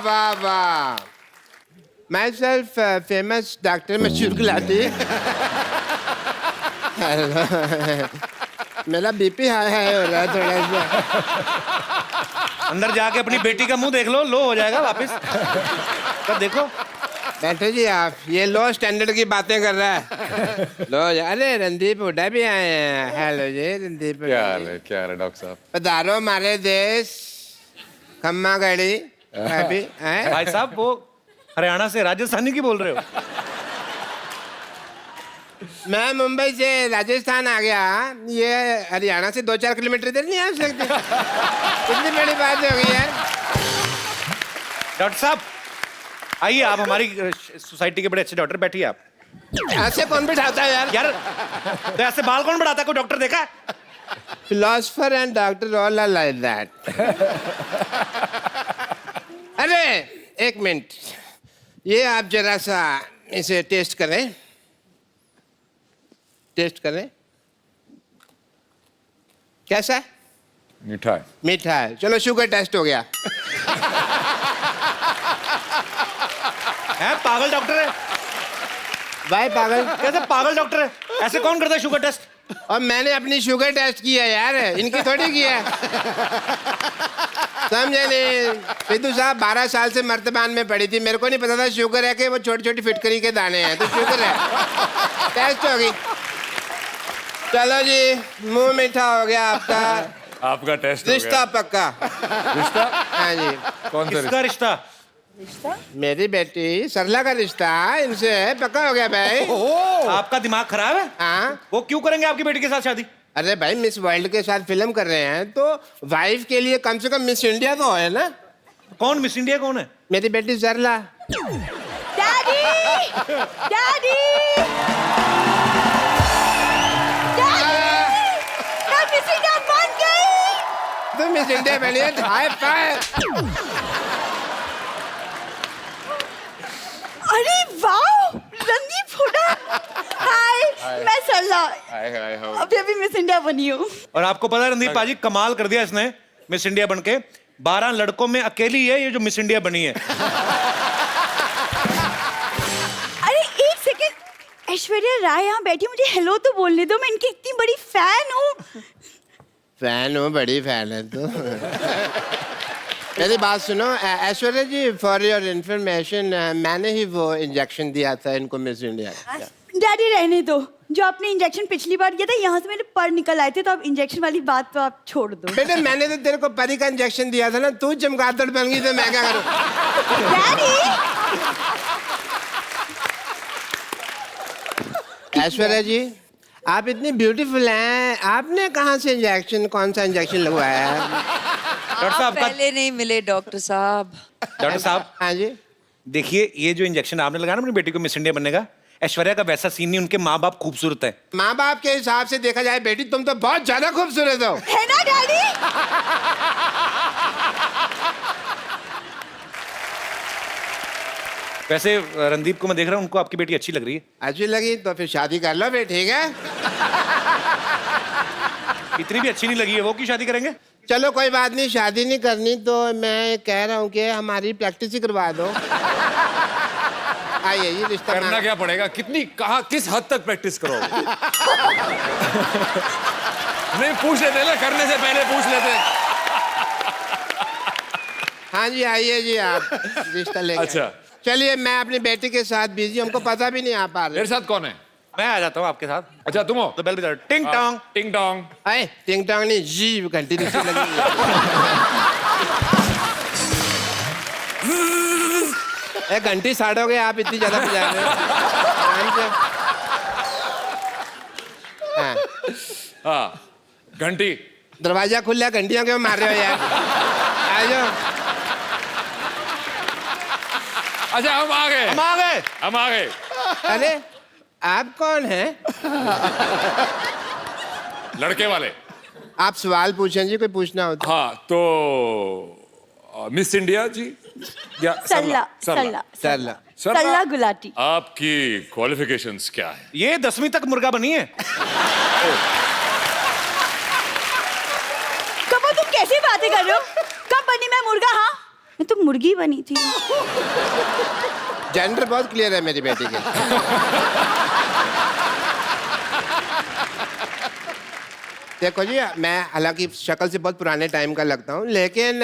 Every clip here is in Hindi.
वाह वाह माई सेल्फ फेमस डॉक्टर मशहूर गुलाटी मेरा बीपी हाई हाई हो रहा है थोड़ा सा। अंदर जाके अपनी बेटी का मुंह देख लो हो जाएगा वापस। तब देखो बैठो जी आप, ये लो स्टैंडर्ड की बातें कर रहा है। लो अरे रणदीप हुड्डा भी आए हैं। हेलो जी रणदीप। क्या है डॉक्टर साहब? पधारो हमारे देश खम्मा गढ़ी अभी भाई साहब वो हरियाणा से राजस्थानी की बोल रहे हो? मैं मुंबई से राजस्थान आ गया, ये हरियाणा से 2-4 किलोमीटर इधर नहीं आ सकते। कितनी बड़ी बात हो गई है। डॉक्टर साहब आइए, आप हमारी सोसाइटी के बड़े अच्छे डॉक्टर, बैठिए आप। ऐसे कौन बिठाता है यार? यार तो ऐसे बाल कौन बढ़ाता है? कोई डॉक्टर देखा है? Philosopher and doctor all are like that. अरे एक मिनट, ये आप जरा सा इसे टेस्ट करें, टेस्ट करें। कैसा है? मीठा है। मीठा है। चलो शुगर टेस्ट हो गया। है पागल डॉक्टर है भाई पागल कैसे? पागल डॉक्टर है, ऐसे कौन करता है शुगर टेस्ट? और मैंने अपनी शुगर टेस्ट किया यार, इनकी थोड़ी किया। समझे नहीं? सिद्धू साहब 12 साल से मर्तबान में पड़ी थी, मेरे को नहीं पता था शुगर है कि वो छोटी छोटी फिटकरी के दाने हैं, तो शुगर है। टेस्ट होगी। चलो जी, मुंह मीठा हो गया आपका। आपका टेस्ट रिश्ता पक्का। रिश्ता? हाँ जी। कौन सा किसका रिश्ता? मेरी बेटी सरला का रिश्ता इनसे पक्का हो गया भाई। आपका दिमाग खराब है? हाँ। वो क्यों करेंगे आपकी बेटी के साथ शादी? अरे भाई मिस वर्ल्ड के साथ फिल्म कर रहे हैं, तो वाइफ के लिए कम से कम मिस इंडिया तो है ना। कौन मिस इंडिया कौन है? मेरी बेटी सरला। डैडी! डैडी! मैं मिस इंडिया बन गई! तुम मिस इंडिया बनी है, हाई फाइव। अरे वाह! रणदीप हुड्डा! हाय, मैं सरला। अभी अभी मिस इंडिया बनी हूँ। और आपको पता है रणदीप पाजी, कमाल कर दिया इसने मिस इंडिया बनके। 12 लड़कों में अकेली है ये जो मिस इंडिया बनी है। अरे एक सेकंड, ऐश्वर्या राय यहाँ बैठी, मुझे हेलो तो बोलने दो, मैं इनकी इतनी बड़ी फैन हूँ। फैन हो, बड़ी फैन है तू। मेरी बात सुनो ऐश्वर्या जी, फॉर योर इंफॉर्मेशन, मैंने ही वो इंजेक्शन दिया था इनको मिस इंडिया। डैडी रहने दो, जो आपने इंजेक्शन पिछली बार किया था यहाँ से मेरे पर निकल आए थे, तो अब इंजेक्शन वाली बात तो आप छोड़ दो। बेटे मैंने तो तेरे को परी का इंजेक्शन दिया था ना, तू चमगादड़ बन गई तो मैं क्या करूं? डैडी! ऐश्वर्या जी आप इतनी ब्यूटीफुल हैं, आपने कहाँ से इंजेक्शन, कौन सा इंजेक्शन लगवाया है? डॉक्टर साहब का पहले नहीं मिले डॉक्टर साहब। डॉक्टर साहब हाँ जी। देखिए, ये जो इंजेक्शन आपने लगाया ना अपनी बेटी को मिस इंडिया बनने का, ऐश्वर्या का वैसा सीन नहीं, उनके माँ बाप खूबसूरत है। माँ बाप के हिसाब से देखा जाए बेटी तुम तो बहुत ज्यादा खूबसूरत हो। है ना डैडी? वैसे रणदीप को मैं देख रहा हूँ, उनको आपकी बेटी अच्छी लग रही है। अच्छी लगी तो फिर शादी कर लो फिर, ठीक है? इतनी भी अच्छी नहीं लगी है वो, की शादी करेंगे? चलो कोई बात नहीं, शादी नहीं करनी तो मैं कह रहा हूँ कि हमारी प्रैक्टिस ही करवा दो। आइए ये रिश्ता करना क्या पड़ेगा? कितनी, कहाँ, किस हद तक प्रैक्टिस करोगे? नहीं पूछ लेते ना, करने से पहले पूछ लेते। हाँ जी आइए जी, आप रिश्ता लेकर। अच्छा चलिए, मैं अपनी बेटी के साथ बिजी, हमको पता भी नहीं आ पा रहा। मेरे साथ कौन है? मैं आ जाता हूँ आपके साथ। अच्छा तुम हो? तो बेल बजा, टिंग टोंग। टिंग टोंग। अरे टिंग टोंग नहीं, जी घंटी दूसरी लगी। एक घंटी साड़ोगे आप, इतनी ज्यादा बजा रहे हो। आराम से। हाँ, हाँ घंटी। दरवाजा खुला, घंटियां क्यों मार रहे हो यार? आ जाओ। अच्छा हम आ गए, हम आ गए। हम आ गए। अरे आप कौन हैं? लड़के वाले। आप सवाल पूछें जी, कोई पूछना हो तो। हाँ तो मिस इंडिया जी या सरला, सरला, सरला, सरला। सरला गुलाटी। आपकी क्वालिफिकेशंस क्या है? ये 10वीं तक मुर्गा बनी है। कब तुम कैसी बातें कर रहे हो? कब बनी मैं मुर्गा? हाँ मैं तो मुर्गी बनी थी। जेंडर बहुत क्लियर है मेरी बेटी के। देखो जी, मैं हालांकि शक्ल से बहुत पुराने टाइम का लगता हूँ, लेकिन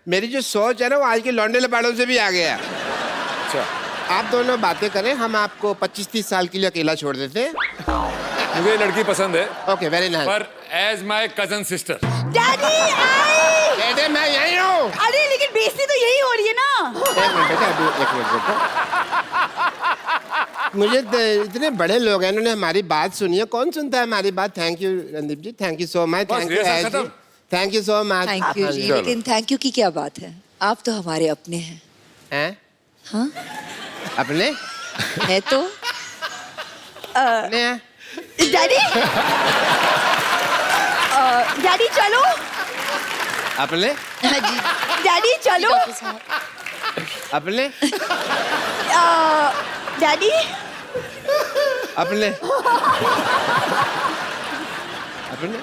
मेरी जो सोच है ना वो आज के लौंडे लपाड़ों से भी आगे है। अच्छा, आप दोनों बातें करें, हम आपको 25-30 साल के लिए अकेला छोड़ देते हैं। मुझे ये लड़की पसंद है, ओके, वेरी नाइस। पर as my cousin sister. Daddy आई। बेटे मैं यही हूँ। अरे लेकिन बेइज्जती तो यही हो रही है ना। एक मिनट बेटा, अभी एक मिनट बेटा। मुझे इतने बड़े लोग हैं, इन्होंने हमारी बात सुनी है। कौन सुनता है हमारी बात? Thank you Randeep ji, thank you so much. बस, थैंक यू रिहर्सल खत्म? Thank you so much. Thank you जी, चलो। लेकिन थैंक यू की क्या बात है? आप तो हमारे अपने हैं। हैं? हाँ, अपने? है तो। अपने हैं? डैडी डैडी चलो। अपने? हाँ जी, डैडी चलो। डॉक्टर साहब। अपने? डैडी अपने? अपने?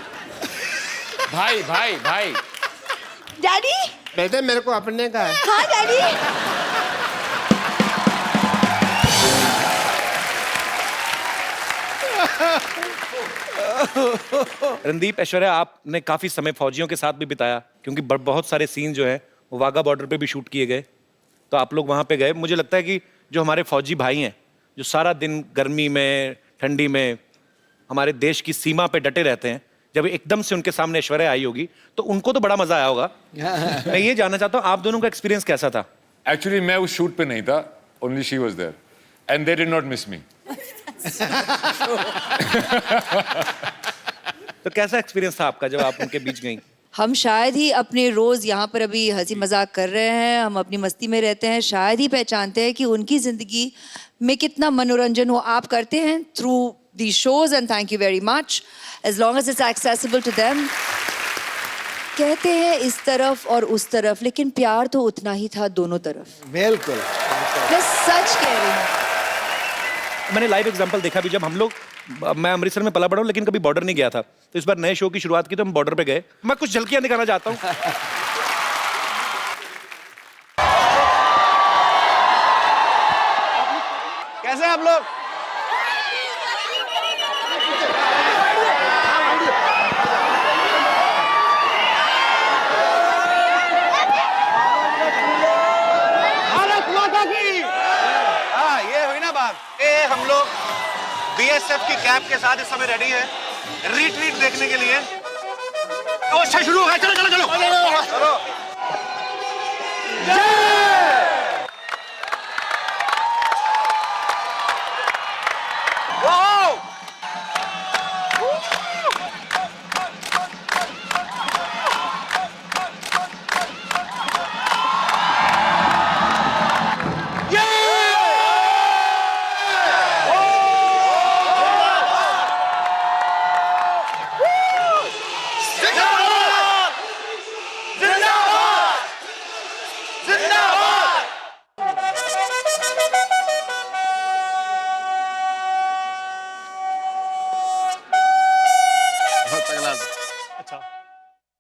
भाई भाई भाई। डैडी। बेटे मेरे को अपने का है। हाँ डैडी। रणदीप, ऐश्वर्या, आपने काफी समय फौजियों के साथ भी बिताया, क्योंकि बहुत सारे सीन जो है वो वाघा बॉर्डर पे भी शूट किए गए, तो आप लोग वहां पे गए। मुझे लगता है कि जो हमारे फौजी भाई हैं, जो सारा दिन गर्मी में ठंडी में हमारे देश की सीमा पे डटे रहते हैं, जब एकदम से उनके सामने ऐश्वर्या आई होगी तो उनको तो बड़ा मजा आया होगा। मैं ये जानना चाहता हूँ, आप दोनों का एक्सपीरियंस कैसा था? एक्चुअली मैं उस शूट पे नहीं था, only she was there and they did not miss me. तो कैसा एक्सपीरियंस था आपका जब आप उनके बीच गई? हम शायद ही अपने रोज यहाँ पर अभी हंसी मजाक कर रहे हैं, हम अपनी मस्ती में रहते हैं, शायद ही पहचानते हैं कि उनकी जिंदगी में कितना मनोरंजन हो। आप करते हैं through the shows and thank you very much, as long as it's accessible to them. कहते हैं इस तरफ और उस तरफ, लेकिन प्यार तो उतना ही था दोनों तरफ। बिल्कुल। मैं सच कह रही हूँ। मैंने लाइव एग्जांपल देखा भी, जब हम लोग, मैं अमृतसर में पला बड़ा हूँ लेकिन कभी बॉर्डर नहीं गया था, तो इस बार नए शो की शुरुआत की तो हम बॉर्डर पे गए। मैं कुछ झलकियां दिखाना चाहता हूँ। कैसे हैं आप लोग? भारत माता की। हाँ, ये हुई ना बात। ये हम लोग बीएसएफ की कैप के साथ इस समय रेडी है रिट्रीट देखने के लिए। तो अच्छा शुरू होगा। चलो चलो चलो चलो।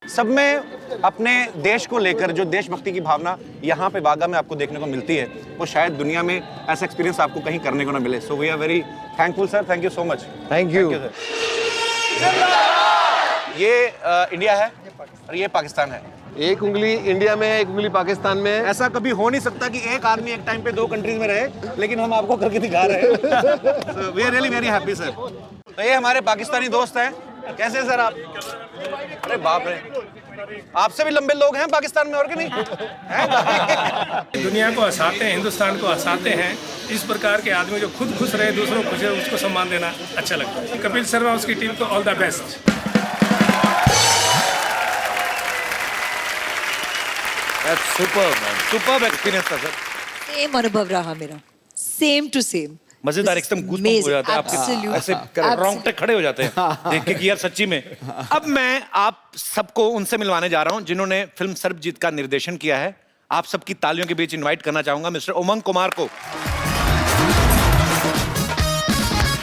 सब में अपने देश को लेकर जो देशभक्ति की भावना यहाँ पे बागा में आपको देखने को मिलती है, वो शायद दुनिया में ऐसा एक्सपीरियंस आपको कहीं करने को ना मिले। So we are very thankful sir, thank you so much. Thank you sir. ये इंडिया है और ये पाकिस्तान है। एक उंगली इंडिया में है, एक उंगली पाकिस्तान में है। ऐसा कभी हो नहीं सकता कि एक आदमी एक टाइम पे दो कंट्रीज में रहे, लेकिन हम आपको करके दिखा रहे हैं। We are really very happy sir. तो ये हमारे पाकिस्तानी दोस्त हैं। कैसे सर आप? अरे बाप रे, आपसे भी लंबे लोग हैं पाकिस्तान में, और कि नहीं हैं? दुनिया को हंसाते हैं, हिंदुस्तान को हंसाते हैं। इस प्रकार के आदमी जो खुद खुश रहे, दूसरों को खुश रहे, उसको सम्मान देना अच्छा लगता है। कपिल शर्मा उसकी टीम को all the best. Superb experience था सर। सेम अनुभव रहा मेरा, सेम टू सेम। मजेदार, एकदम गूज़बम्प हो जाते हैं आपके, ऐसे रोंगटे खड़े हो जाते हैं देख के कि यार सच्ची में। अब मैं आप सबको उनसे मिलवाने जा रहा हूं जिन्होंने फिल्म सर्वजीत का निर्देशन किया है। आप सबकी तालियों के बीच इनवाइट करना चाहूंगा मिस्टर उमंग कुमार को।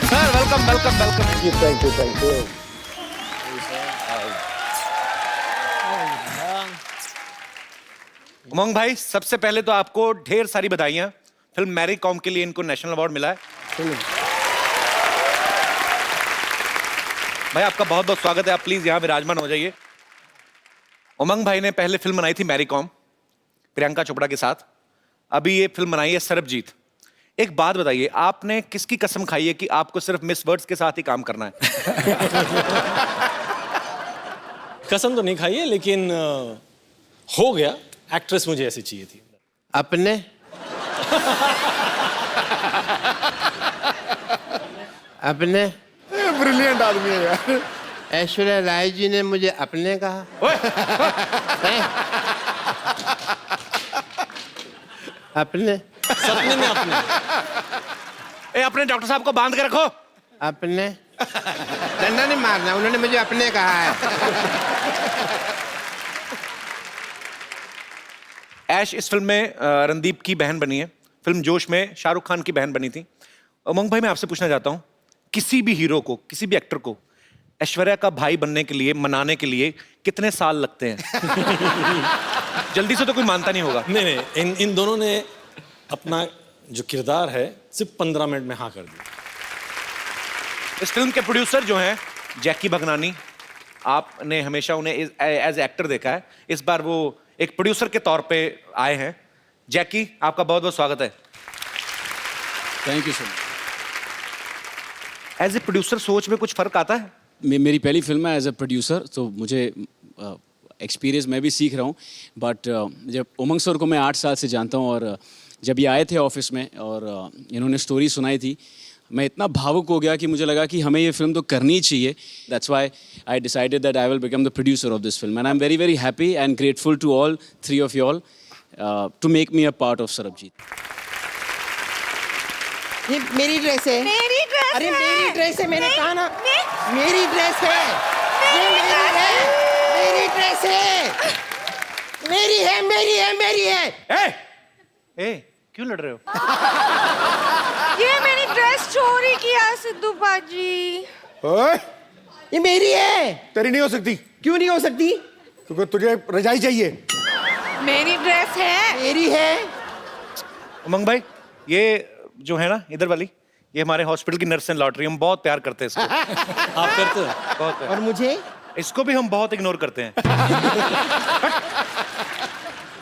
Sir welcome welcome welcome. Thank you thank you. Umang भाई, सबसे पहले तो आपको ढेर सारी बधाइयां। फिल्म मैरी कॉम के लिए इनको नेशनल अवार्ड मिला है। भाई आपका बहुत बहुत स्वागत है, आप प्लीज यहाँ विराजमान हो जाइए। उमंग भाई ने पहले फिल्म बनाई थी मैरी कॉम, प्रियंका चोपड़ा के साथ। अभी ये फिल्म बनाई है सरबजीत। एक बात बताइए, आपने किसकी कसम खाई है कि आपको सिर्फ मिस वर्ड्स के साथ ही काम करना है? कसम तो नहीं खाई है, लेकिन हो गया। एक्ट्रेस मुझे ऐसी चाहिए थी। अपने अपने ब्रिलियंट आदमी है यार। ऐश्वर्या राय जी ने मुझे अपने कहा। हैं? अपने सपने में अपने। अपने डॉक्टर साहब को बांध के रखो। अपने डंडा नहीं मारना, उन्होंने मुझे अपने कहा है। ऐश इस फिल्म में रणदीप की बहन बनी है। फिल्म जोश में शाहरुख खान की बहन बनी थी। उमंग भाई, मैं आपसे पूछना चाहता हूँ, किसी भी हीरो को, किसी भी एक्टर को ऐश्वर्या का भाई बनने के लिए, मनाने के लिए कितने साल लगते हैं? जल्दी से तो कोई मानता नहीं होगा। नहीं, इन दोनों ने अपना जो किरदार है सिर्फ 15 मिनट में हाँ कर दिया। इस फिल्म के प्रोड्यूसर जो हैं जैकी भगनानी, आपने हमेशा उन्हें एज एक्टर देखा है, इस बार वो एक प्रोड्यूसर के तौर पे आए हैं। जैकी, आपका बहुत बहुत स्वागत है। Thank you sir. As a producer सोच में कुछ फर्क आता है? मेरी पहली फिल्म है एज ए प्रोड्यूसर, तो मुझे एक्सपीरियंस मैं भी सीख रहा हूँ। बट जब उमंग सर को मैं 8 साल से जानता हूँ, और जब ये आए थे ऑफिस में और इन्होंने स्टोरी सुनाई थी, मैं इतना भावुक हो गया कि मुझे लगा कि हमें ये फिल्म तो करनी ही चाहिए। That's why I decided that I will become the producer of this film, and I am very very happy and grateful to all 3 of you all to make me a part of Sarabjit. ये मेरी ड्रेस है। मेरी ड्रेस अरे है। मेरी ड्रेस है, मैंने कहा ना। मेरी ड्रेस है। ये मेरी है। मेरी ड्रेस है। मेरी है, मेरी है, मेरी है। ए, क्यों लड़ रहे हो? ये मेरी ड्रेस चोरी किया सिद्धू बाजी। ओए, ये मेरी है। तेरी नहीं हो सकती। क्यों नहीं हो सकती? क्योंकि तुझे रजाई चाहिए। मेरी ड्रेस है। मेरी है। उमंग भाई, ये जो है ना इधर वाली, ये हमारे हॉस्पिटल की नर्स एंड लॉटरी, हम बहुत प्यार करते हैं इसको। आप करते हैं? बहुत प्यार। और मुझे? इसको भी हम बहुत इग्नोर करते हैं।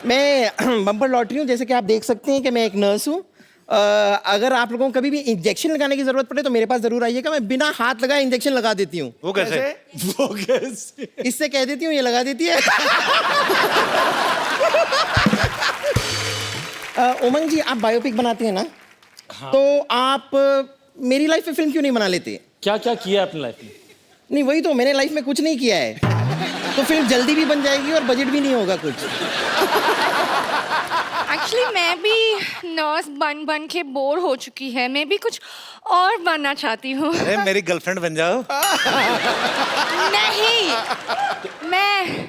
मैं बम्पर लॉटरी हूँ, जैसे कि आप देख सकते हैं कि मैं एक नर्स हूँ। अगर आप लोगों को कभी भी इंजेक्शन लगाने की जरूरत पड़े तो मेरे पास जरूर आइएगा, मैं बिना हाथ लगाए इंजेक्शन लगा देती हूँ। वो कैसे? वो कैसे? इससे कह देती हूँ, ये लगा देती है। उमंग जी, आप बायोपिक बनाते हैं ना? हाँ। तो आप मेरी लाइफ में फिल्म क्यों नहीं बना लेते? क्या क्या किया अपनी लाइफ में? नहीं, वही तो, मैंने लाइफ में कुछ नहीं किया है। तो फिल्म जल्दी भी बन जाएगी और बजट भी नहीं होगा कुछ। एक्चुअली मैं भी नर्स बन बन के बोर हो चुकी है, मैं भी कुछ और बनना चाहती हूँ। अरे मेरी गर्लफ्रेंड बन जाओ। नहीं, मैं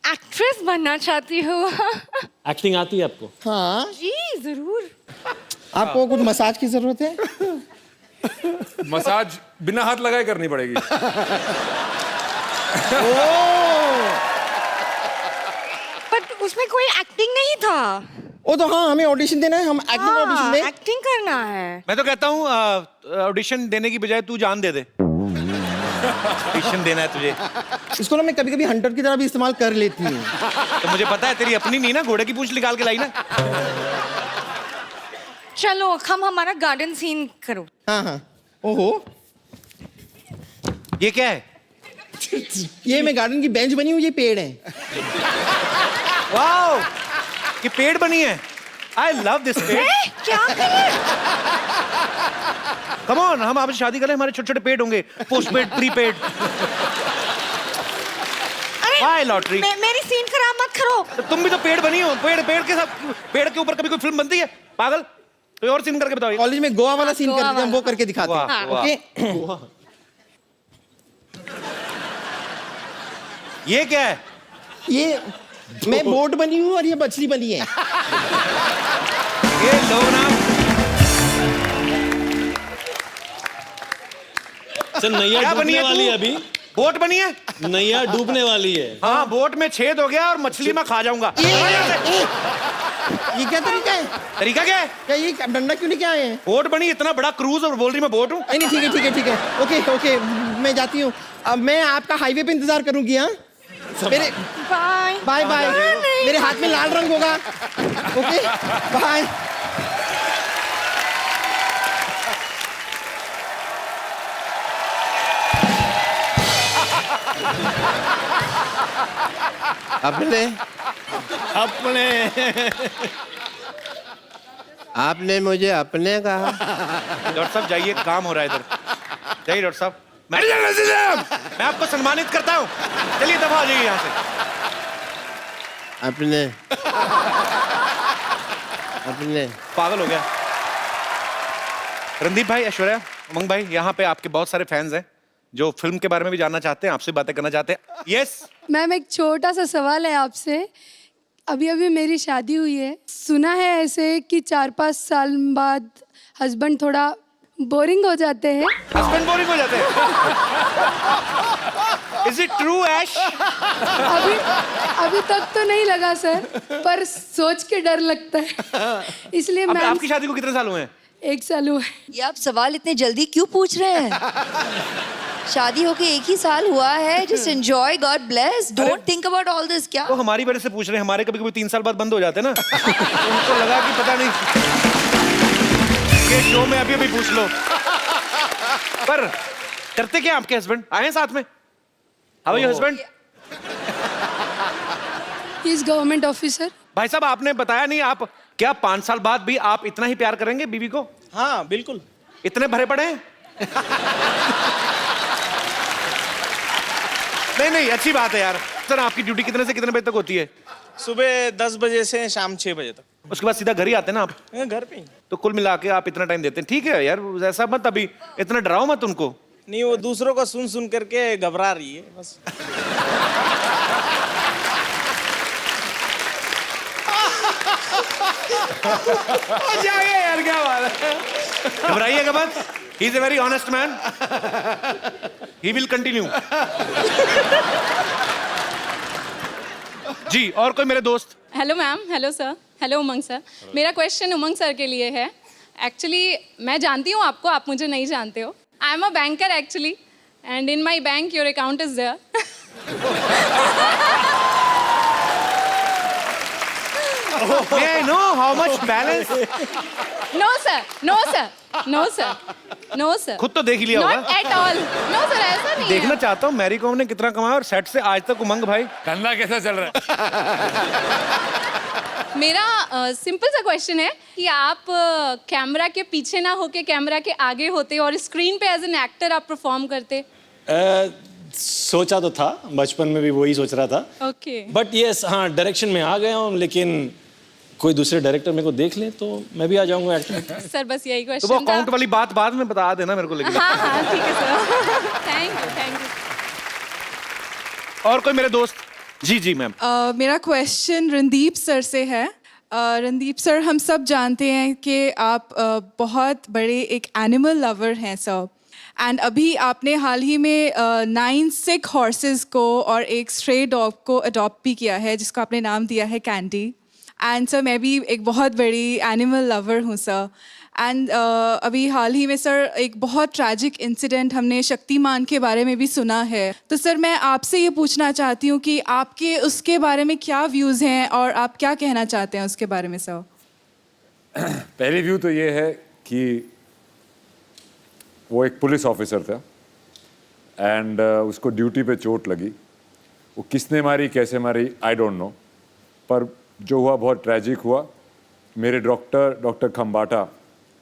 एक्ट्रेस बनना चाहती हूँ। एक्टिंग आती है आपको? हाँ जी जरूर। आपको कुछ मसाज की जरूरत है? मसाज बिना हाथ लगाए करनी पड़ेगी। बट उसमें कोई एक्टिंग नहीं था। ओ तो हाँ, हमें ऑडिशन देना है, हम एक्टिंग ऑडिशन दें। एक्टिंग करना है। मैं तो कहता हूँ ऑडिशन देने की बजाय तू जान दे दे। ऑडिशन देना है तुझे। इसको ना मैं कभी कभी हंटर की तरह भी इस्तेमाल कर लेती हूँ। तो मुझे पता है तेरी अपनी नहीं ना, घोड़े की पूंछ निकाल के लाई ना। चलो हम हमारा गार्डन सीन करो। हाँ हाँ। ओहो, ये क्या है? ये मैं गार्डन की बेंच बनी हुई, ये पेड़ है। वाओ, ये पेड़ बनी है। आई लव दिस पेड़। क्या करें? कम ऑन, हम आपसे शादी करें, हमारे छोटे छोटे पेड़ होंगे, पोस्ट पेड, प्री पेड। हाय लॉटरी। मेरी सीन खराब मत करो। तो तुम भी तो पेड़ बनी हो। पेड़ के साथ, पेड़ के ऊपर कभी कोई फिल्म बनती है? पागल, कोई और सीन करके बताओ। कॉलेज में गोवा वाला सीन करते हैं, हम वो करके दिखाते हैं। वाह, वाह। ओके। ये क्या है? ये मैं बोट बनी हूँ और ये मछली बनी है। ये लो ना। सर नैया क्या बनी डूबने है वाली तू? है अभी। बोट बनी है? नैया डूबने वाली है। हाँ, बोट में छेद हो गया और मछली मैं खा जाऊंगा। ये क्या तरीका है? तरीका क्या है? क्या ये डंडा क्यों लेके आए हैं? बोट बनी, इतना बड़ा क्रूज, और बोल रही मैं बोट हूँ। नहीं ठीक है ठीक है ठीक है, ओके ओके, मैं जाती हूँ। अब मैं आपका हाईवे पे इंतजार करूंगी। हाँ, मेरे बाय बाय बाय। मेरे हाथ में लाल रंग होगा। Okay bye. अपने आपने मुझे अपने कहा। डॉक्टर साहब जाइए, काम हो रहा है इधर। जाइए डॉक्टर साहब, मैं आपको सम्मानित करता हूँ। चलिए दफा हो जाइए यहाँ से। अपने अपने पागल हो गया। रणदीप भाई, ऐश्वर्या, उमंग भाई, यहाँ पे आपके बहुत सारे फैंस हैं जो फिल्म के बारे में भी जानना चाहते हैं, आपसे बातें करना चाहते हैं। यस मैम, एक छोटा सा सवाल है आपसे। अभी अभी मेरी शादी हुई है, सुना है ऐसे कि 4-5 साल बाद हस्बैंड थोड़ा बोरिंग हो जाते हैं। हस्बैंड बोरिंग हो जाते हैं? इज इट ट्रू ऐश? अभी तक तो नहीं लगा सर, पर सोच के डर लगता है, इसलिए अब मैम। आपकी शादी को कितने साल हुए हैं? 1 साल हुआ है। ये आप सवाल इतने जल्दी क्यों पूछ रहे हैं? शादी होके 1 ही साल हुआ है। Just enjoy, God bless, don't think about all this. क्या वो हमारी वजह से पूछ रहे हैं, हमारे कभी कभी 3 साल बाद बंद हो जाते हैं ना। उनको लगा कि पता नहीं ये शो में अभी अभी पूछ लो। पर करते क्या आपके हस्बैंड? आए हैं साथ में? How are your husband? He is government officer. भाई साहब, आपने बताया नहीं, आप क्या 5 साल बाद भी आप इतना ही प्यार करेंगे बीवी को? हाँ बिल्कुल। इतने भरे पड़े हैं? नहीं, अच्छी बात है यार। सर, आपकी ड्यूटी कितने से कितने बजे तक होती है? सुबह 10 बजे से शाम 6 बजे तक। उसके बाद सीधा घर ही आते हैं ना आप? घर पे ही। तो कुल मिला के आप इतना टाइम देते हैं। ठीक है यार, ऐसा मत, अभी इतना डराओ मत उनको। नहीं, वो दूसरों को सुन सुन करके घबरा रही है बस। यार क्या बात है, घबराइएगा मत। He is a very honest man, he will continue. जी, और कोई मेरे दोस्त? Hello ma'am, hello sir, hello Umang sir. मेरा क्वेश्चन उमंग सर के लिए है। एक्चुअली मैं जानती हूँ आपको, आप मुझे नहीं जानते हो। I am a banker actually, and इन my bank your account is there. May I know how much balance? No sir, no sir, no sir, no sir. खुद तो देख ही लिया होगा। Not at all. No sir, ऐसा नहीं देखना है। चाहता हूँ मैरी कॉम ने कितना कमाया, और सेट से आज तक उमंग भाई धंधा कैसा चल रहा है? मेरा सिंपल सा क्वेश्चन है कि आप कैमरा के पीछे ना होके कैमरा के आगे होते और स्क्रीन पे एज एन एक्टर आप परफॉर्म करते। सोचा तो था, बचपन में भी वही सोच रहा था। ओके। बट यस, हाँ, डायरेक्शन में आ गया हूँ, लेकिन कोई दूसरे डायरेक्टर मेरे को देख ले तो मैं भी आ जाऊंगा एक्टर। सर बस यही तो वो क्वेश्चन अकाउंट था। वाली बात बाद में बता देना मेरे को, लेकिन हाँ ठीक है sir. Thank you, thank you. और कोई मेरे दोस्त? जी मैम। मेरा क्वेश्चन रणदीप सर से है। रणदीप सर, हम सब जानते हैं कि आप बहुत बड़े एक एनिमल लवर हैं सर, एंड अभी आपने हाल ही में 9 सिक हॉर्सेस को और एक स्ट्रे डॉग को अडॉप्ट भी किया है, जिसको आपने नाम दिया है कैंडी। एंड सर, मैं भी एक बहुत बड़ी एनिमल लवर हूँ सर। एंड अभी हाल ही में सर एक बहुत ट्रैजिक इंसिडेंट हमने शक्तिमान के बारे में भी सुना है। तो सर मैं आपसे ये पूछना चाहती हूँ कि आपके उसके बारे में क्या व्यूज़ हैं और आप क्या कहना चाहते हैं उसके बारे में सर? पहली व्यू तो ये है कि वो एक पुलिस ऑफिसर था एंड उसको ड्यूटी पे चोट लगी। वो किसने मारी, कैसे मारी, आई डोंट नो, पर जो हुआ बहुत ट्रैजिक हुआ। मेरे डॉक्टर खम्बाटा,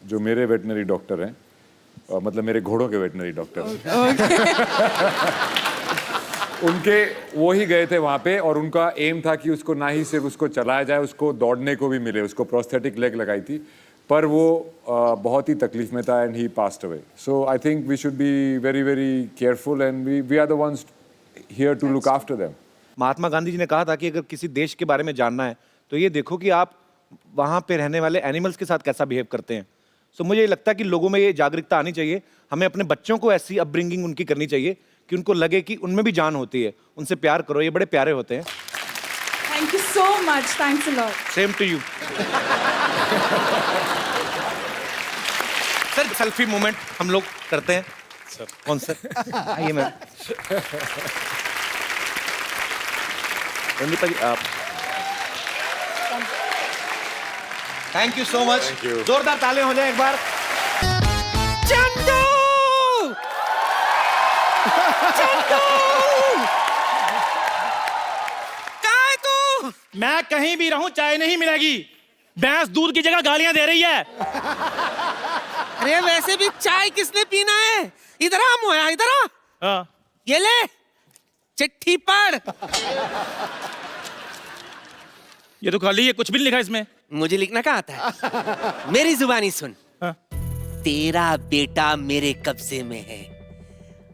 जो मेरे वेटनरी डॉक्टर हैं, मतलब मेरे घोड़ों के वेटनरी डॉक्टर उनके वो ही गए थे वहाँ पे, और उनका एम था कि उसको ना ही सिर्फ उसको चलाया जाए, उसको दौड़ने को भी मिले। उसको प्रोस्थेटिक लेग लगाई थी, पर वो बहुत ही तकलीफ में था and he passed away. So I think we should be very very careful and we are the ones here to look after them. Mahatma Gandhi ji ने कहा था कि अगर किसी देश के बारे में जानना है तो ये देखो कि आप वहाँ पे रहने वाले एनिमल्स के साथ कैसा बिहेव करते हैं। सो मुझे लगता है कि लोगों में ये जागरूकता आनी चाहिए। हमें अपने बच्चों को ऐसी अपब्रिंगिंग उनकी करनी चाहिए कि उनको लगे कि उनमें भी जान होती है। उनसे प्यार करो, ये बड़े प्यारे होते हैं। Thank you so much. Thanks a lot. Same to you. Sir selfie moment हम लोग करते हैं सर। कौन सर? आइए मैम। रणदीप जी आप। Thank you so much. जोरदार तालियां हो जाए एक बार। मैं कहीं भी रहूं चाय नहीं मिलेगी। भैंस दूध की जगह गालियां दे रही है। अरे वैसे भी चाय किसने पीना है? इधर आ मोया, इधर आ। हाँ। ये ले चिट्ठी पढ़। ये तो खाली है, कुछ भी नहीं लिखा इसमें। मुझे लिखना कहाँ आता है? मेरी जुबानी सुन। हाँ। तेरा बेटा मेरे कब्जे में है,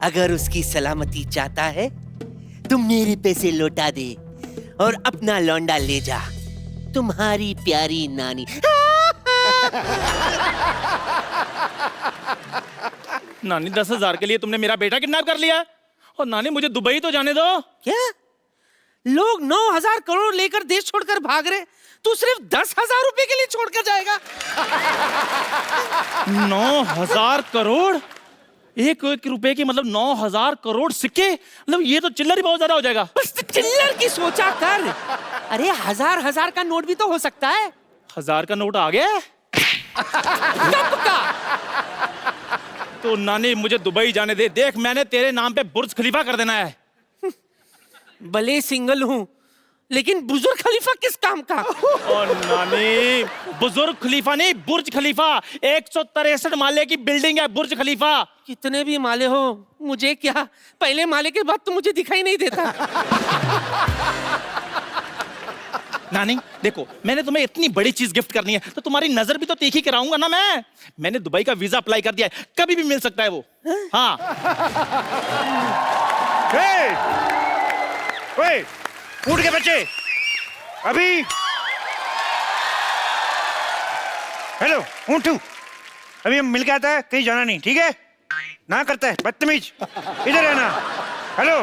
अगर उसकी सलामती चाहता है तो मेरे पैसे लौटा दे और अपना लौंडा ले जा। तुम्हारी प्यारी नानी। नानी 10,000 के लिए तुमने मेरा बेटा किडनैप कर लिया? और नानी मुझे दुबई तो जाने दो। क्या लोग 9,000 करोड़ लेकर देश छोड़कर भाग रहे, तू सिर्फ 10,000 रुपए के लिए छोड़कर जाएगा? 9,000 करोड़? एक रुपए की मतलब 9,000 करोड़ सिक्के? मतलब ये तो चिल्लर ही बहुत ज्यादा हो जाएगा। बस चिल्लर की सोचा कर। अरे 1,000 का नोट भी तो हो सकता है। 1,000 का नोट आ गया? कब का? तो नानी मुझे दुबई जाने दे। देख मैंने तेरे नाम पे बुर्ज खलीफा कर देना है। भले सिंगल हूँ लेकिन बुजुर्ग खलीफा किस काम का? और नानी बुजुर्ग खलीफा नहीं, बुर्ज खलीफा। 163 माले की बिल्डिंग है बुर्ज खलीफा। कितने भी माले हो मुझे क्या, पहले माले के बाद तो मुझे दिखाई नहीं देता। नानी देखो, मैंने तुम्हें इतनी बड़ी चीज गिफ्ट करनी है तो तुम्हारी नजर भी तो तीखी कराऊंगा ना मैं। मैंने दुबई का वीजा अप्लाई कर दिया है, कभी भी मिल सकता है वो। हाँ। उठ के बच्चे, अभी हेलो ऊँटू, अभी हम मिल के आता है, कहीं जाना नहीं, ठीक है? ना करता है बदतमीज, इधर रहना। हेलो,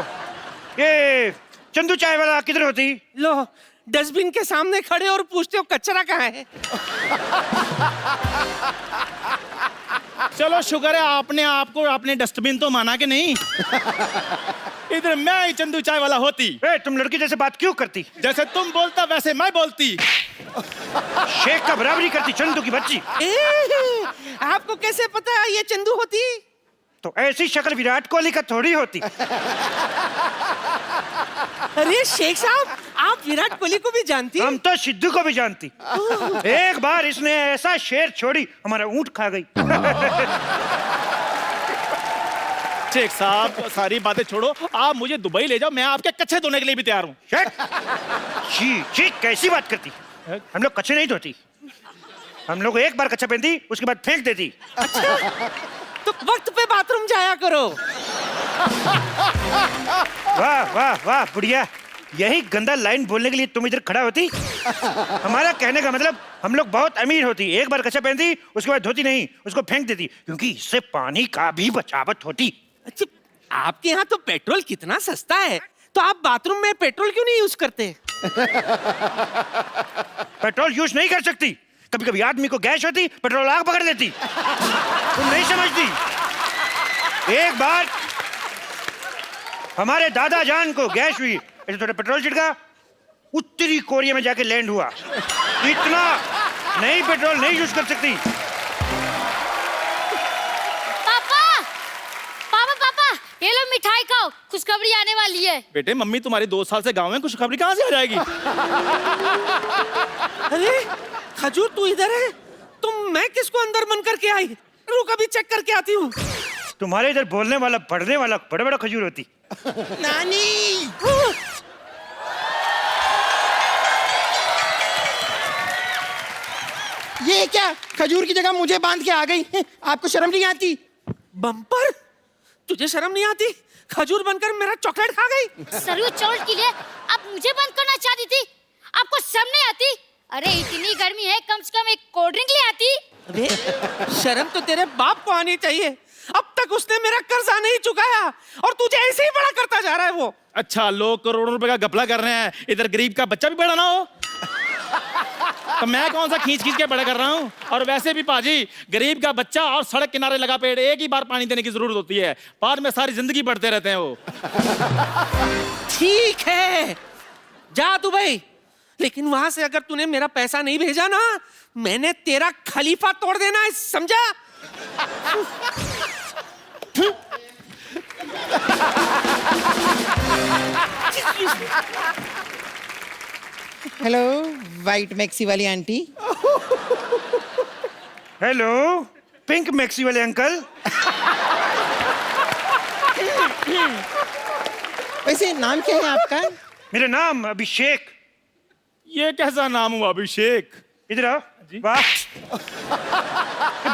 ये चंदू चाय वाला किधर होती? लो डस्टबिन के सामने खड़े और पूछते हो कचरा कहाँ है? चलो शुक्र है आपने आपको आपने डस्टबिन तो माना कि नहीं। इधर मैं ही चंदू चाय वाला होती। तुम लड़की जैसे बात क्यों करती? जैसे तुम बोलता वैसे मैं बोलती। शेख का बराबरी करती चंदू की बच्ची। आपको कैसे पता ये चंदू होती? तो ऐसी शक्ल विराट कोहली का थोड़ी होती। अरे शेख साहब, आप विराट कोहली को भी जानती? हम तो सिद्धू को भी जानती। एक बार इसने ऐसा शेर छोड़ी, हमारा ऊंट खा गई। शेख साहब सारी बातें छोड़ो, आप मुझे दुबई ले जाओ, मैं आपके कच्चे धोने के लिए भी तैयार हूँ। छी कैसी बात करती? हम लोग कच्चे नहीं धोती, हम लोग एक बार कच्चा पहनती उसके बाद फेंक देती। अच्छा, तो वक्त पे बाथरूम जाया करो। वाह वाह वाह बुढ़िया, यही गंदा लाइन बोलने के लिए तुम इधर खड़ा होती? हमारा कहने का मतलब हम लोग बहुत अमीर होती, एक बार कच्चा पहनती उसके बाद धोती नहीं, उसको फेंक देती, क्योंकि इससे पानी का भी बचावट होती। अच्छा, आपके यहाँ तो पेट्रोल कितना सस्ता है, तो आप बाथरूम में पेट्रोल क्यों नहीं यूज करते? पेट्रोल यूज नहीं कर सकती, कभी कभी आदमी को गैस होती, पेट्रोल आग पकड़ लेती। तुम नहीं समझती। एक बार हमारे दादा जान को गैस हुई, ऐसे थोड़ा पेट्रोल छिड़का, उत्तरी कोरिया में जाके लैंड हुआ। इतना नहीं पेट्रोल नहीं यूज कर सकती। पापा ये लो मिठाई खाओ, खुशखबरी आने वाली है। बेटे मम्मी तुम्हारी 2 साल से गांव में, खुशखबरी कहाँ से आ जाएगी? अरे खजूर तू इधर है, तुम मैं किसको अंदर बंद करके आई? रुक अभी चेक करके आती हूँ। तुम्हारे इधर बोलने वाला पढ़ने वाला बड़ा बड़ा खजूर होती। नानी ये क्या, खजूर की जगह मुझे बांध के आ गई? आपको शर्म नहीं आती? बम्पर, तुझे शर्म नहीं आती? खजूर बनकर मेरा चॉकलेट खा गई। सरयू चोट के लिए आप मुझे बंद करना चाहती थी, आपको शर्म नहीं आती? अरे इतनी गर्मी है, कम से कम एक कोल्ड ड्रिंक ले आती। अबे शर्म तो तेरे बाप को आनी चाहिए, अब तक उसने मेरा कर्जा नहीं चुकाया और तुझे ऐसे ही बड़ा करता जा रहा है वो। अच्छा, लोग करोड़ों रुपए का घपला कर रहे हैं, इधर गरीब का बच्चा भी बड़ा ना हो तो मैं कौन सा खींच खींच के बड़ा कर रहा हूँ। और वैसे भी पाजी, गरीब का बच्चा और सड़क किनारे लगा पेड़ एक ही बार पानी देने की जरूरत होती है, बाद में सारी जिंदगी बढ़ते रहते हैं वो। ठीक है, जा दुबई, लेकिन वहां से अगर तूने मेरा पैसा नहीं भेजा ना, मैंने तेरा खलीफा तोड़ देना है, समझा? हेलो वाइट मैक्सी वाली आंटी। हेलो पिंक मैक्सी वाले अंकल। वैसे नाम क्या है आपका? मेरा नाम अभिषेक। ये कैसा नाम हुआ अभिषेक? इधर आओ। वाह,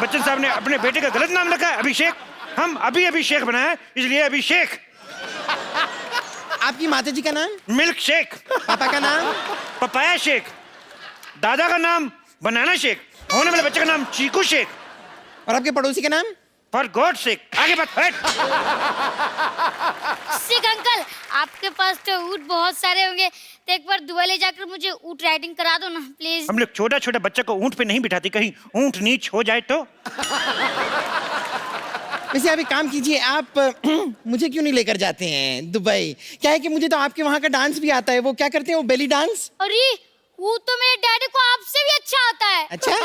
बच्चन साहब ने अपने बेटे का गलत नाम रखा है अभिषेक। हम अभी अभिषेक बनाए इसलिए अभिषेक। आपकी माता जी का नाम? Milk shake. पापा का नाम? Papaya shake. दादा का नाम बनाना शेक। होने वाले बच्चे का नाम चीकू शेक। और आपके पड़ोसी का नाम? For God shake. आगे बात। शेख अंकल, आपके पास तो ऊँट बहुत सारे होंगे, तो एक बार दुबई ले जाकर मुझे ऊँट राइडिंग करा दो ना प्लीज। हम लोग छोटा छोटा बच्चा को ऊँट पे नहीं बिठाते, कहीं ऊँट नीच हो जाए तो। वैसे आप एक काम कीजिए, आप मुझे क्यों नहीं लेकर जाते हैं दुबई? क्या है कि मुझे तो आपके वहाँ का डांस भी आता है। वो क्या करते हैं, वो बेली डांस। अरे वो तो मेरे डैडी को आपसे भी अच्छा आता है। अच्छा,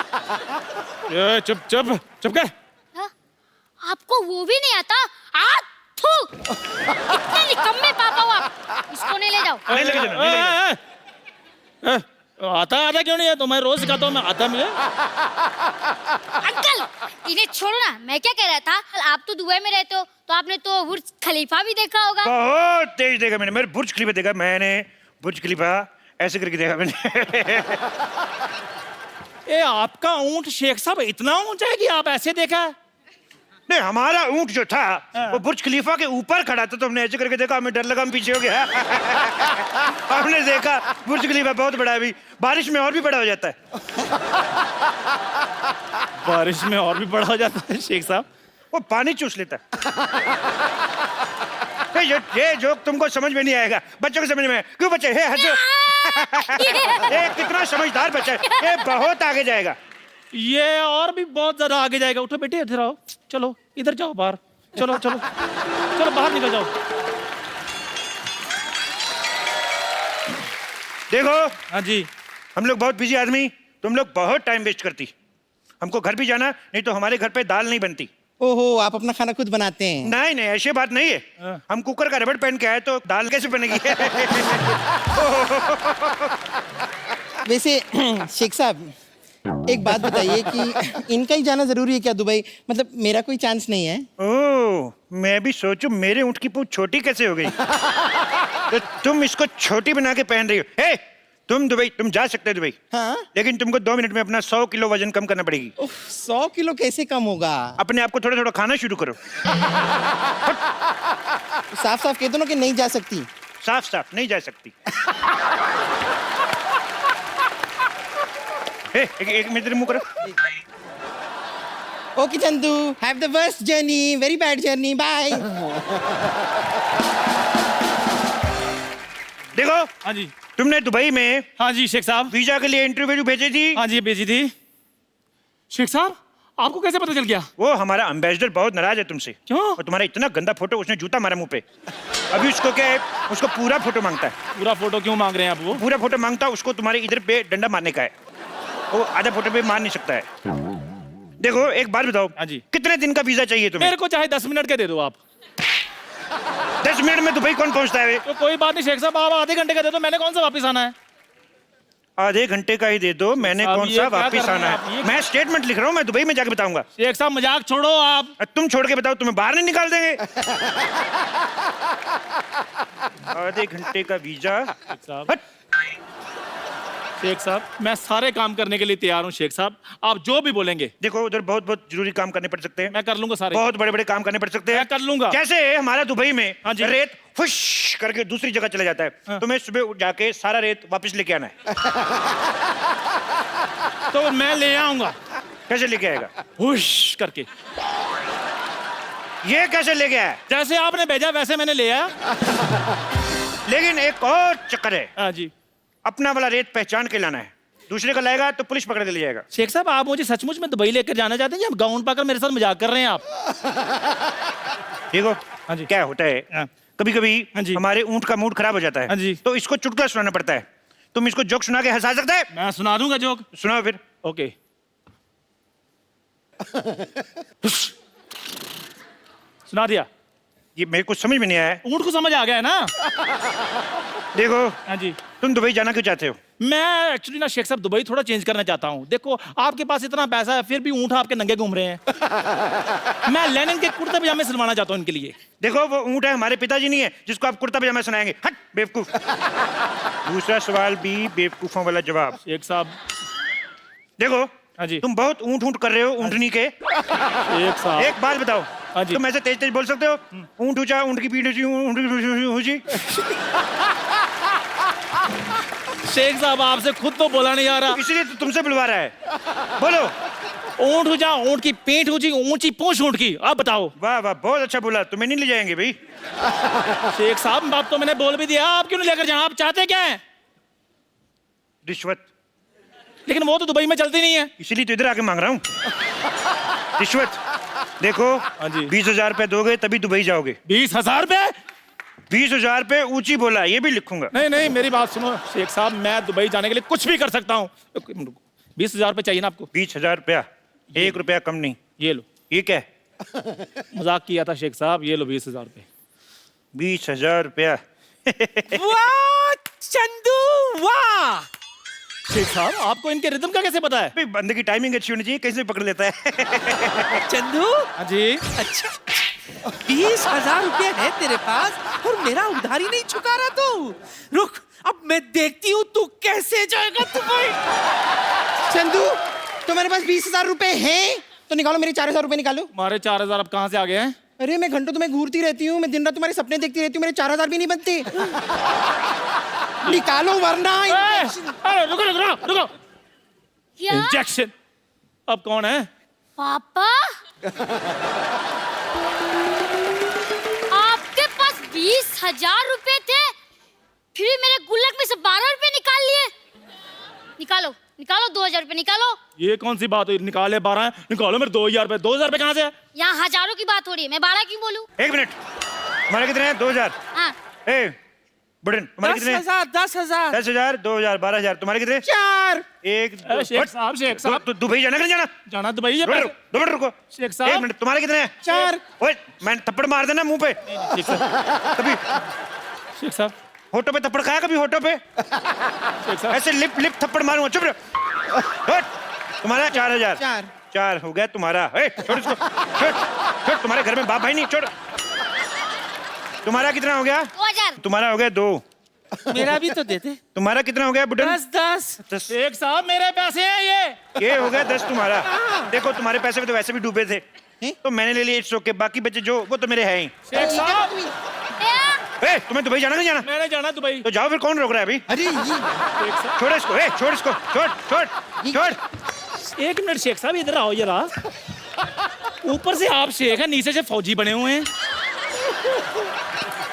चुप चुप चुप कर। हाँ? आपको वो भी नहीं आता? कितने निकम्मे पापा हो आप, इसको नहीं ले जाओ। नहीं लेके जाना, नहीं लेके जाना। आता क्यों नहीं है? तो मैं रोज सिखाता हूँ, मैं आता मुझे। अंकल इन्हें छोड़ो ना, मैं क्या कह रहा था, आप तो दुबई में रहते हो तो आपने तो बुर्ज खलीफा भी देखा होगा। बहुत तेज देखा मैंने। मेरे बुर्ज खलीफा देखा मैंने। बुर्ज खलीफा ऐसे करके देखा मैंने। ए, आपका ऊँट शेख साहब इतना ऊंचा है कि आप ऐसे देखा? नहीं, हमारा ऊँट जो था वो बुर्ज खलीफा के ऊपर खड़ा था, तो हमने ऐसे करके देखा, हमें डर लगा, हम पीछे हो गया। हमने देखा बुर्ज खलीफा बहुत बड़ा है, अभी बारिश में और भी बड़ा हो जाता है। बारिश में और भी बड़ा हो जाता है शेख साहब? वो पानी चूस लेता है। ये जोक तुमको समझ में नहीं आएगा, बच्चों को समझ में आएगा। क्यों बच्चे हे हंसो? ये कितना समझदार बच्चा है, ये बहुत आगे जाएगा। ये और भी बहुत ज्यादा आगे जाएगा। उठो बेटे, इधर आओ, चलो इधर जाओ बाहर, चलो चलो चलो बाहर निकल जाओ। देखो। हाँ जी। हम लोग बहुत बिजी आदमी, तुम लोग बहुत टाइम वेस्ट करती। हमको घर भी जाना, नहीं तो हमारे घर पे दाल नहीं बनती। ओहो, आप अपना खाना खुद बनाते हैं? नहीं नहीं, ऐसी बात नहीं है। हम कुकर का रबड़ पहन के आए तो दाल कैसे बनेगी? वैसे शेख साहब एक बात बताइए कि इनका ही जाना जरूरी है क्या दुबई? मतलब मेरा कोई चांस नहीं है? ओह, मैं भी सोचूं मेरे ऊँट की पूंछ छोटी कैसे हो गई। तो तुम इसको छोटी बना के पहन रही हो। हे, तुम दुबई, तुम जा सकते हो दुबई। हाँ? लेकिन तुमको 2 मिनट में अपना 100 किलो वजन कम करना पड़ेगी। 100 किलो कैसे कम होगा? अपने आप को थोड़ा थोड़ा खाना शुरू करो। साफ साफ कह दो ना कि नहीं जा सकती। साफ साफ नहीं जा सकती। एक मिनट मुंह करो। Okay Chandu, have the worst journey, very bad journey, bye. देखो। हाँ जी। तुमने दुबई में। हाँ जी शेख साहब। वीजा के लिए इंटरव्यू भेजी थी। हाँ जी भेजी थी। शेख साहब आपको कैसे पता चल गया? वो हमारा एम्बेसडर बहुत नाराज है तुमसे। क्यों? और तुम्हारा इतना गंदा फोटो, उसने जूता मारा मुंह पे। अभी उसको क्या है, उसको पूरा फोटो मांगता है। पूरा फोटो क्यों मांग रहे हैं आप? वो पूरा फोटो मांगता है, उसको तुम्हारे इधर पे डंडा मारने का है। वो आधा फोटो पे मार नहीं सकता है। देखो एक बात बताओ। हाँ जी। कितने दिन का वीजा चाहिए तुम्हें? मेरे को चाहे 10 मिनट के दे दो आप। 10 मिनट में दुबई कौन पहुंचता है? तो कोई बात नहीं शेख साहब, आप आधे घंटे का दे दो, मैंने कौन सा वापस आना है? आधे घंटे का ही दे दो, मैंने कौन सा वापस आना है? मैं स्टेटमेंट लिख रहा हूँ, मैं दुबई में जाके बताऊंगा। शेख साहब मजाक छोड़ो आप। तुम छोड़ के बताओ, तुम्हें बाहर नहीं निकाल देंगे। आधे घंटे का वीजा। शेख साहब मैं सारे काम करने के लिए तैयार हूँ शेख साहब, आप जो भी बोलेंगे। देखो उधर बहुत बहुत जरूरी काम करने पड़ सकते हैं। मैं कर लूंगा सारे। बहुत बड़े बड़े काम करने पड़ सकते हैं। मैं कर लूंगा। कैसे? हमारा दुबई में हाँ जी। रेत फुश करके दूसरी जगह चला जाता है। हाँ। तुम्हें सुबह उठ जाके सारा रेत वापस लेके आना है। तो मैं ले आऊंगा। कैसे लेके आएगा? हुश करके। ये कैसे ले गया है? जैसे आपने भेजा वैसे मैंने ले आया। लेकिन एक और चक्कर है। हाँ जी। अपना वाला रेट पहचान के लाना है, दूसरे का लाएगा तो पुलिस पकड़ के ले जाएगा। शेख साहब, आप मुझे सचमुच में दुबई लेकर जाना चाहते हैं या गाउन पाकर मेरे साथ मजाक कर रहे हैं आप? देखो, हाँ जी। क्या होता है, कभी कभी हमारे ऊंट का मूड खराब हो जाता है, हाँ जी। तो इसको चुटकुला सुनाना पड़ता है। तुम इसको जोक सुना के हंसा सकते हैं? मैं सुना दूंगा जोक। सुनाओ फिर। ओके। सुना दिया। ये मेरे को समझ में नहीं आया। ऊंट को समझ आ गया है ना? देखो, हाँ जी। तुम दुबई जाना क्यों चाहते हो? मैं एक्चुअली ना शेख साहब दुबई थोड़ा चेंज करना चाहता हूँ। देखो, आपके पास इतना पैसा है फिर भी ऊंट आपके नंगे घूम रहे हैं। मैं लेनिन के कुर्ते पजामे सिलवाना चाहता हूँ इनके लिए। देखो, वो ऊंट है, हमारे पिताजी नहीं है जिसको आप कुर्ता पजामा सुनाएंगे। हट बेवकूफ। दूसरा सवाल भी बेवकूफों वाला जवाब। शेख साहब देखो, हाँ जी। तुम बहुत ऊंट ऊंट कर रहे हो, ऊंटनी के। एक बात बताओ, हाँ जी। तुम ऐसे तेज तेज बोल सकते हो? ऊंट ऊंचा, ऊंट की पीठ ऊंची, ऊंट की ऊंची। शेख साहब, आपसे खुद तो बोला नहीं आ रहा, इसलिए तो तुमसे बुलवा रहा है। बोलो। ऊंट ऊंचा, ऊंट की पीठ ऊंची, ऊंची पूंछ ऊंट की। आप बताओ। वाह वाह, बहुत अच्छा बोला। तुम्हें नहीं ले जाएंगे भाई। शेख साहब, बात तो मैंने बोल भी दिया, आप क्यों नहीं लेकर जाए? आप चाहते क्या है? रिश्वत। लेकिन वो तो दुबई में चलती नहीं है। इसीलिए तो इधर आके मांग रहा हूँ रिश्वत। देखो, 20,000 रुपए दोगे तभी दुबई जाओगे। 20,000 रुपए? 20,000 रुपए ऊंची बोला, ये भी लिखूंगा। नहीं नहीं, मेरी बात सुनो शेख साहब, मैं दुबई जाने के लिए कुछ भी कर सकता हूँ। 20,000 रुपए चाहिए ना आपको? 20,000 रुपया, 1 रुपया कम नहीं। ये लो। ये क्या है? मजाक किया था शेख साहब, ये लो 20,000 रुपए। 20,000 रुपया। वाह चंदू, वाह। शेख साहब, आपको इनके रिदम का कैसे पता है? बंदे की टाइमिंग अच्छी होनी चाहिए, कैसे पकड़ लेता है। चंदू। हाँ जी। अच्छा, 20,000 रुपए है तेरे पास और मेरा उधारी नहीं चुका रहा तू। रुक, अब मैं देखती हूँ तू कैसे जाएगा दुबई। चंदू, तुम्हारे पास 20,000 रुपए हैं तो निकालो, मेरे 4,000 रुपए निकालो। हमारे 4,000 अब कहाँ से आ गए हैं? अरे मैं घंटों तुम्हें घूरती रहती हूँ, मैं दिन रात तुम्हारे सपने देखती रहती हूँ, मेरे 4,000 भी नहीं बनते। निकालो वरना रुको रुको रुको। क्या? इंजेक्शन। अब कौन है? पापा, आपके पास 20,000 रुपए थे, फिर भी मेरे गुल्लक में से 12 रुपए निकाल लिए। निकालो निकालो, 2,000 रुपए निकालो। ये कौन सी बात हुई? निकाले 12 है, निकालो मेरे 2,000 रुपए। 2,000 रुपए कहाँ से है? यहाँ हजारों की बात हो रही है, मैं 12 क्यों बोलूं? 1 मिनट, तुम्हारे कितने हैं? 2,000। हाँ। बुढ़न, तुम्हारे कितने? 10,000, 10,000। 10,000, 2,000, 12,000। तुम्हारे कितने? 4। शेख साहब, तो दुबई जाना, जाना जाना दुबई है। 2 मिनट रुको। शेख साहब, 1 मिनट, तुम्हारे कितने हैं? 4। ओए, मैं थप्पड़ मार देना मुंह पे। शेख साहब, कभी शेख साहब, होठों पे थप्पड़ खाया? कभी होठों पे ऐसे लिप लिप थप्पड़ मारूंगा। चुप रहो। तुम्हारा 4,000। 4 हो गया तुम्हारा। छोड़ इसको, छोड़। तुम्हारे घर में बाप भाई नहीं, छोड़। तुम्हारा कितना हो गया? 2,000। तुम्हारा हो गया 2। मेरा भी तो देते। तुम्हारा कितना हो गया बुढ़न? 10। शेख साहब, मेरे पैसे हैं ये हो गया 10 तुम्हारा। देखो, तुम्हारे पैसे में तो वैसे भी डूबे थे, तो मैंने ले लिए इट्स ओके। बाकी बचे जो, वो तो मेरे हैं ही। शेख साहब, तुम्हें दुबई जाना नहीं जाना? मैंने जाना दुबई। तो जाओ फिर, कौन रोक रहा है अभी? अरे छोड़ इसको, छोड़ इसको, छोड़। 1 मिनट शेख साहब, इधर आओ जरा। ऊपर से आप शेख हैं, नीचे से फौजी बने हुए हैं।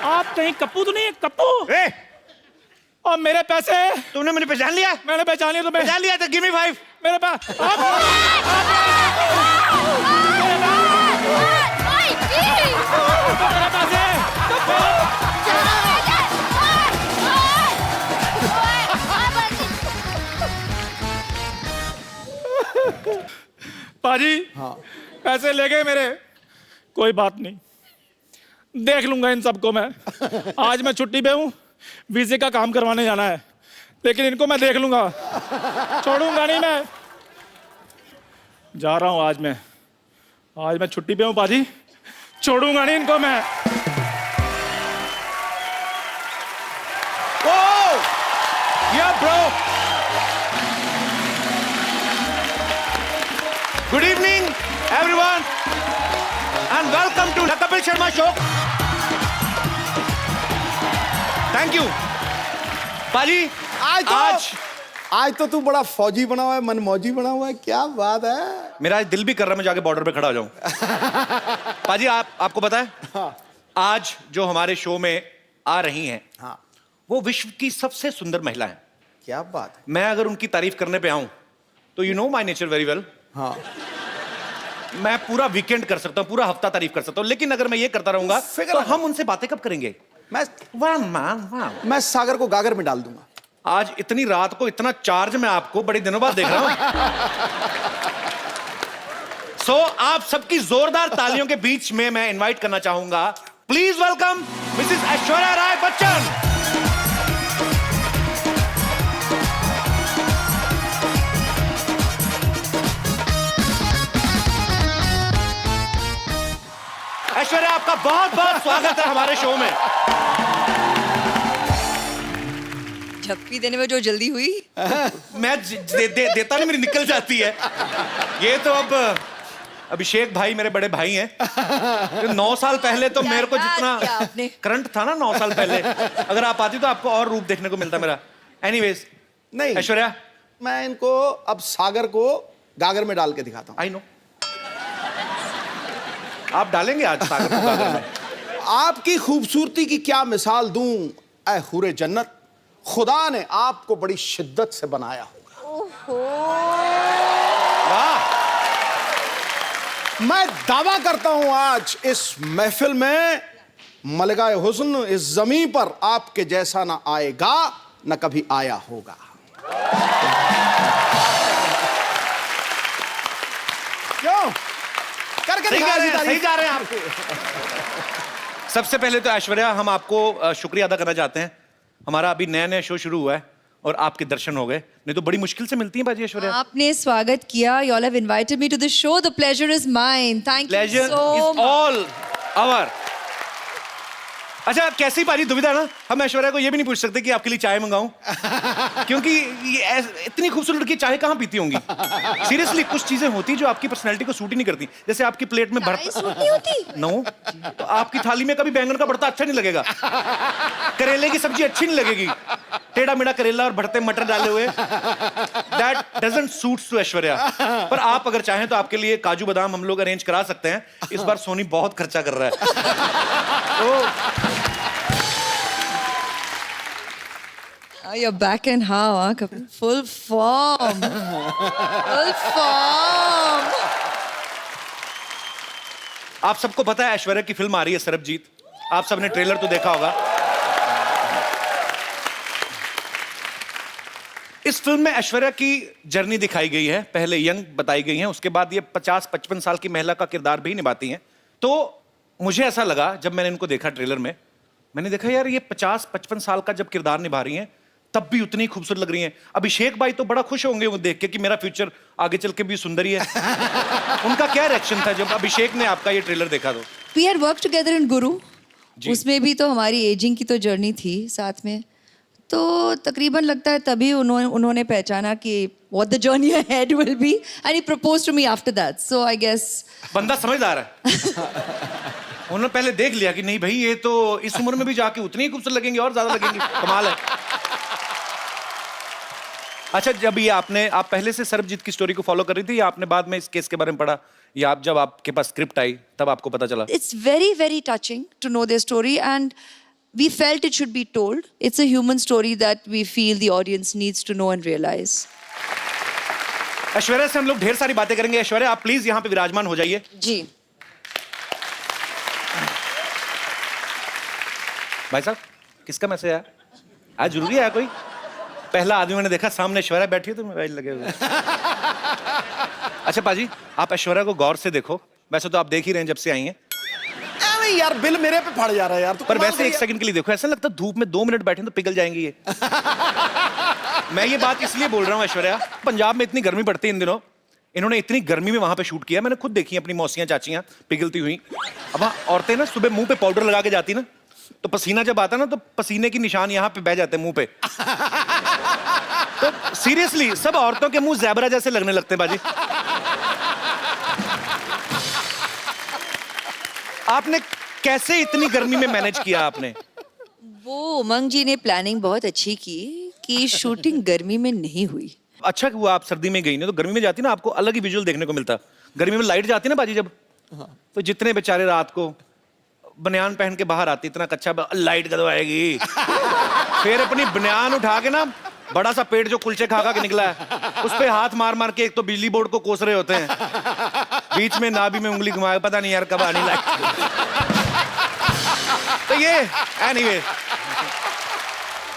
आप कहीं कप्पू तो नहीं है? कप्पू। और मेरे पैसे? तुमने मुझे पहचान लिया? मैंने पहचान लिया तुम्हें। पहचान लिया तो गिव मी 5। मेरे पास पाजी, पैसे ले गए मेरे। कोई बात नहीं, देख लूंगा इन सबको मैं। आज मैं छुट्टी पे हूँ, वीजे का काम करवाने जाना है, लेकिन इनको मैं देख लूंगा, छोड़ूंगा नहीं मैं। जा रहा हूँ आज मैं छुट्टी पे हूँ पाजी, छोड़ूंगा नहीं इनको मैं। Bro, good evening everyone and welcome to the Kapil Sharma show. Thank you पाजी। आज तो तू बड़ा फौजी बना हुआ है, मनमौजी बना हुआ है, क्या बात है। मेरा आज दिल भी कर रहा है मैं जाके बॉर्डर पे खड़ा हो जाऊं। पाजी आपको पता है आज जो हमारे शो में आ रही हैं वो विश्व की सबसे सुंदर महिला हैं। क्या बात है। मैं अगर उनकी तारीफ करने पे आऊं तो you know my nature very well. हाँ, मैं पूरा वीकेंड कर सकता हूं, पूरा हफ्ता तारीफ कर सकता हूं, लेकिन अगर मैं ये करता रहूंगा तो हम उनसे बातें कब करेंगे? मैं सागर को गागर में डाल दूंगा। आज इतनी रात को इतना चार्ज मैं आपको बड़े दिनों बाद देख रहा हूं। सो आप सबकी जोरदार तालियों के बीच में मैं इनवाइट करना चाहूंगा, please welcome Mrs Aishwarya Rai Bachchan. Aishwarya आपका बहुत बहुत स्वागत है हमारे शो में। झप्पी देने में जो जल्दी हुई मैं देता नहीं, मेरी निकल जाती है। ये तो अब अभिषेक भाई मेरे बड़े भाई हैं। 9 साल पहले तो मेरे को जितना करंट था ना 9 साल पहले, अगर आप आती तो आपको और रूप देखने को मिलता मेरा। एनीवेज, नहीं ऐश्वर्या, मैं इनको अब सागर को गागर में डाल के दिखाता हूँ। आई नो आप डालेंगे आज सागर को गागर में। आपकी खूबसूरती की क्या मिसाल दूं ऐ हुरे जन्नत, खुदा ने आपको बड़ी शिद्दत से बनाया होगा। वाह! मैं दावा करता हूं आज इस महफिल में मलकाए हुस्न इस जमीन पर आपके जैसा ना आएगा ना कभी आया होगा। क्यों? करके सही दिखाइए। जा रहे हैं आप। सबसे पहले तो ऐश्वर्या हम आपको शुक्रिया अदा करना चाहते हैं। हमारा अभी नया नया शो शुरू हुआ है और आपके दर्शन हो गए, नहीं तो बड़ी मुश्किल से मिलती हैं बाजी ऐश्वर्या। आपने स्वागत किया। You all have invited me to the show. The pleasure is mine. Thank you Pleasure so is much. all our. अच्छा, कैसी पाजी दुविधा ना, हम ऐश्वर्या को ये भी नहीं पूछ सकते कि आपके लिए चाय मंगाऊं, क्योंकि ये इतनी खूबसूरत लड़की चाय कहाँ पीती होंगी। सीरियसली कुछ चीजें होती जो आपकी पर्सनैलिटी को सूट ही नहीं करती। जैसे आपकी प्लेट में भरता सूट नहीं होती। नो, तो आपकी थाली में कभी बैंगन का भरता अच्छा नहीं लगेगा, करेले की सब्जी अच्छी नहीं लगेगी, टेढ़ा मेढ़ा करेला और भरते मटर डाले हुए, that doesn't suits to Aishwarya. पर आप अगर चाहें तो आपके लिए काजू बादाम हम लोग अरेंज करा सकते हैं। इस बार सोनी बहुत खर्चा कर रहा है। You're back and how, huh? Kapil? Full form. Full form. आप सबको पता है ऐश्वर्या की फिल्म आ रही है सरबजीत। आप सबने ट्रेलर तो देखा होगा। इस फिल्म में ऐश्वर्या की जर्नी दिखाई गई है। पहले यंग बताई गई है, उसके बाद ये 50-55 साल की महिला का किरदार भी निभाती हैं। तो मुझे ऐसा लगा जब मैंने इनको देखा ट्रेलर में, मैंने देखा यार ये 50-55 साल का जब किरदार निभा रही हैं तब भी उतनी खूबसूरत लग रही हैं। अभिषेक भाई तो बड़ा खुश होंगे वो देख के कि मेरा फ्यूचर आगे चल के भी सुंदर ही है। उनका क्या रिएक्शन था जब अभिषेक ने आपका ये ट्रेलर देखा? तो We had worked together in Guru. उसमें भी तो हमारी एजिंग की तो जर्नी थी साथ में, तो तकरीबन लगता है तभी उन्होंने पहचाना कि what the journey ahead will be and he proposed to me after that. So I guess बंदा समझदार है। उन्होंने पहले देख लिया कि नहीं भाई ये तो इस उम्र में भी जाके उतनी ही खूबसूरत लगेंगी और ज्यादा लगेंगी, कमाल है। अच्छा, जब ये आप पहले से सरबजीत की स्टोरी को फॉलो कर रही थी या आपने बाद में इस केस के बारे में पढ़ा, या जब आपके पास स्क्रिप्ट आई तब आपको पता चला? it's very very touching to know their story and we felt it should be told. It's a human story that we feel the audience needs to know and realize. Aishwarya से हम लोग ढेर सारी बातें करेंगे। ऐश्वर्या आप प्लीज यहाँ पे विराजमान हो जाइए। जी भाई साहब, किसका मैसेज आया? आज जरूरी है कोई? पहला आदमी मैंने देखा सामने ऐश्वर्या बैठी है तो मोबाइल लगे हुए। अच्छा पाजी, आप ऐश्वर्या को गौर से देखो। वैसे तो आप देख ही रहे हैं जब से आई हैं। नहीं यार, बिल मेरे पे पड़ जा रहा है यार। पर वैसे एक सेकंड के लिए देखो, ऐसा लगता है धूप में 2 मिनट बैठे तो पिघल जाएंगी ये। मैं ये बात इसलिए बोल रहा हूँ ऐश्वर्या, पंजाब में इतनी गर्मी पड़ती है इन दिनों, इन्होंने इतनी गर्मी में वहां पे शूट किया। मैंने खुद देखी अपनी मौसियां चाचियां पिघलती हुई। अब औरतें ना सुबह मुंह पे पाउडर लगा के जाती ना, तो पसीना जब आता ना तो पसीने की निशान यहाँ पे बह जाते हैं मुंह पे। तो सीरियसली सब औरतों के मुंह ज़ेबरा जैसे लगने लगते हैं बाजी। आपने कैसे इतनी गर्मी में मैनेज किया आपने? वो उमंग जी ने प्लानिंग बहुत अच्छी की कि शूटिंग गर्मी में नहीं हुई। अच्छा हुआ आप सर्दी में गई ना, तो गर्मी में जाती ना आपको अलग ही विजुअल देखने को मिलता। गर्मी में लाइट जाती ना बाजी जब, तो जितने बेचारे रात को बनियान पहन के बाहर आते, इतना कच्चा लाइट कदम आएगी, फिर अपनी बनियान उठा के ना बड़ा सा पेड़ जो कुलचे खा खा के निकला है उस पे हाथ मार मार के एक तो बिजली बोर्ड को कोस रहे होते हैं, बीच में नाभि में उंगली घुमाए, पता नहीं यार कब आनी लाइट। तो ये एनीवे